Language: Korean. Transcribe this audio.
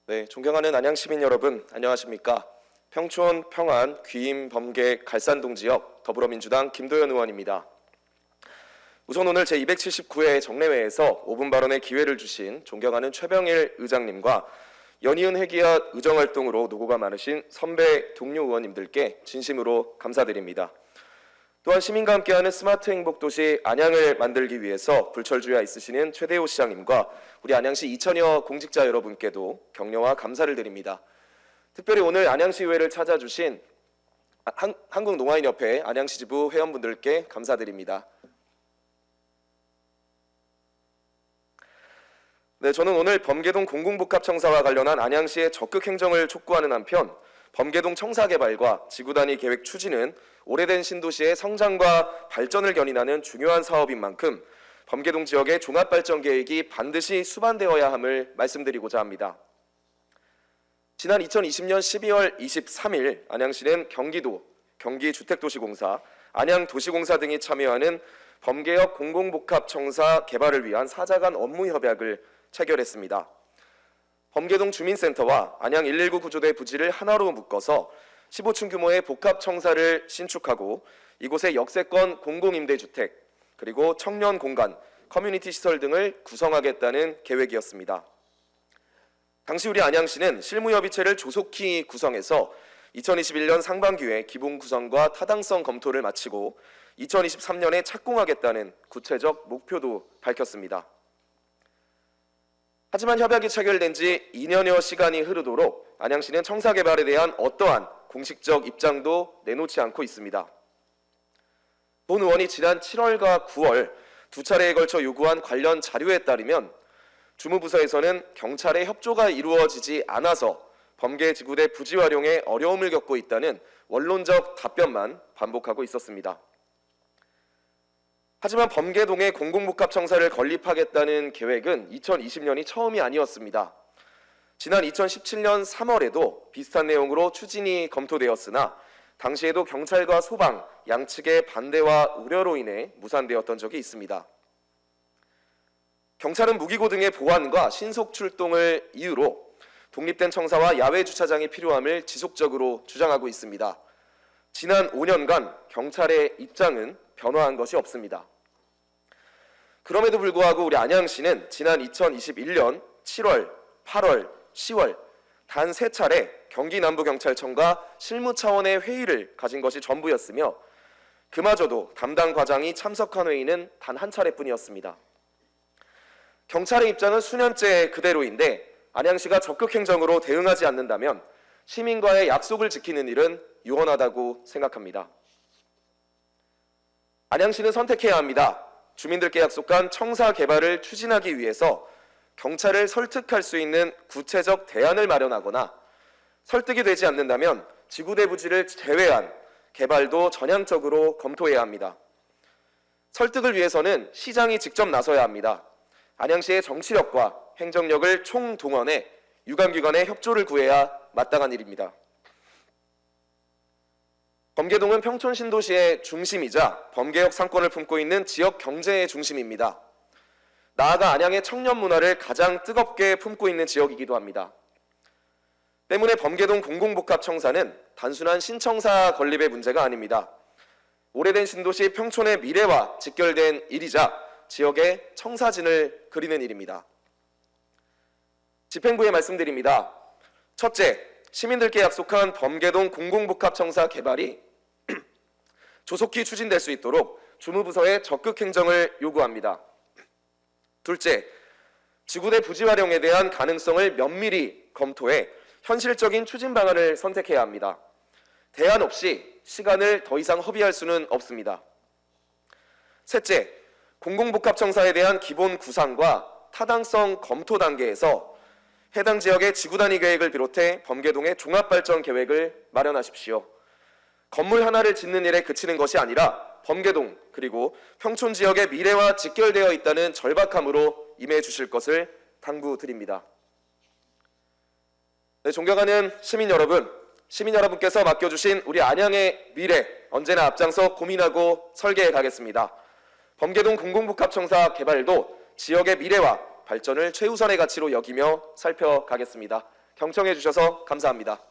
네, 존경하는 안양 시민 여러분, 안녕하십니까? 평촌, 평안, 귀임, 범계, 갈산동 지역 더불어민주당 김도연 의원입니다. 우선 오늘 제279회 정례회에서 5분 발언의 기회를 주신 존경하는 최병일 의장님과 연이은 회기와 의정활동으로 노고가 많으신 선배 동료 의원님들께 진심으로 감사드립니다. 또한 시민과 함께하는 스마트 행복도시 안양을 만들기 위해서 불철주야 있으시는 최대호 시장님과 우리 안양시 2천여 공직자 여러분께도 격려와 감사를 드립니다. 특별히 오늘 안양시의회를 찾아주신 한국농아인협회 안양시 지부 회원분들께 감사드립니다. 네, 저는 오늘 범계동 공공복합청사와 관련한 안양시의 적극 행정을 촉구하는 한편 범계동 청사 개발과 지구단위 계획 추진은 오래된 신도시의 성장과 발전을 견인하는 중요한 사업인 만큼 범계동 지역의 종합발전 계획이 반드시 수반되어야 함을 말씀드리고자 합니다. 지난 2020년 12월 23일 안양시는 경기도, 경기주택도시공사, 안양도시공사 등이 참여하는 범계역 공공복합청사 개발을 위한 4자 간 업무협약을 체결했습니다. 범계동 주민센터와 안양 119 구조대 부지를 하나로 묶어서 15층 규모의 복합청사를 신축하고 이곳에 역세권 공공임대주택, 그리고 청년 공간, 커뮤니티 시설 등을 구성하겠다는 계획이었습니다. 당시 우리 안양시는 실무협의체를 조속히 구성해서 2021년 상반기에 기본 구성과 타당성 검토를 마치고 2023년에 착공하겠다는 구체적 목표도 밝혔습니다. 하지만 협약이 체결된 지 2년여 시간이 흐르도록 안양시는 청사 개발에 대한 어떠한 공식적 입장도 내놓지 않고 있습니다. 본 의원이 지난 7월과 9월 두 차례에 걸쳐 요구한 관련 자료에 따르면 주무부서에서는 경찰의 협조가 이루어지지 않아서 범계지구대 부지 활용에 어려움을 겪고 있다는 원론적 답변만 반복하고 있었습니다. 하지만 범계동에 공공복합청사를 건립하겠다는 계획은 2020년이 처음이 아니었습니다. 지난 2017년 3월에도 비슷한 내용으로 추진이 검토되었으나 당시에도 경찰과 소방, 양측의 반대와 우려로 인해 무산되었던 적이 있습니다. 경찰은 무기고 등의 보안과 신속 출동을 이유로 독립된 청사와 야외 주차장이 필요함을 지속적으로 주장하고 있습니다. 지난 5년간 경찰의 입장은 변화한 것이 없습니다. 그럼에도 불구하고 우리 안양시는 지난 2021년 7월, 8월, 10월 단 3차례 경기남부경찰청과 실무 차원의 회의를 가진 것이 전부였으며 그마저도 담당 과장이 참석한 회의는 단 한 차례뿐이었습니다. 경찰의 입장은 수년째 그대로인데 안양시가 적극 행정으로 대응하지 않는다면 시민과의 약속을 지키는 일은 유언하다고 생각합니다. 안양시는 선택해야 합니다. 주민들께 약속한 청사 개발을 추진하기 위해서 경찰을 설득할 수 있는 구체적 대안을 마련하거나 설득이 되지 않는다면 지구대 부지를 제외한 개발도 전향적으로 검토해야 합니다. 설득을 위해서는 시장이 직접 나서야 합니다. 안양시의 정치력과 행정력을 총동원해 유관기관의 협조를 구해야 마땅한 일입니다. 범계동은 평촌 신도시의 중심이자 범계역 상권을 품고 있는 지역 경제의 중심입니다. 나아가 안양의 청년 문화를 가장 뜨겁게 품고 있는 지역이기도 합니다. 때문에 범계동 공공복합청사는 단순한 신청사 건립의 문제가 아닙니다. 오래된 신도시 평촌의 미래와 직결된 일이자 지역의 청사진을 그리는 일입니다. 집행부에 말씀드립니다. 첫째, 시민들께 약속한 범계동 공공복합청사 개발이 조속히 추진될 수 있도록 주무부서의 적극 행정을 요구합니다. 둘째, 지구대 부지 활용에 대한 가능성을 면밀히 검토해 현실적인 추진 방안을 선택해야 합니다. 대안 없이 시간을 더 이상 허비할 수는 없습니다. 셋째, 공공복합청사에 대한 기본 구상과 타당성 검토 단계에서 해당 지역의 지구단위 계획을 비롯해 범계동의 종합발전 계획을 마련하십시오. 건물 하나를 짓는 일에 그치는 것이 아니라 범계동 그리고 평촌 지역의 미래와 직결되어 있다는 절박함으로 임해 주실 것을 당부드립니다. 네, 존경하는 시민 여러분, 시민 여러분께서 맡겨주신 우리 안양의 미래 언제나 앞장서 고민하고 설계해 가겠습니다. 범계동 공공복합청사 개발도 지역의 미래와 발전을 최우선의 가치로 여기며 살펴가겠습니다. 경청해 주셔서 감사합니다.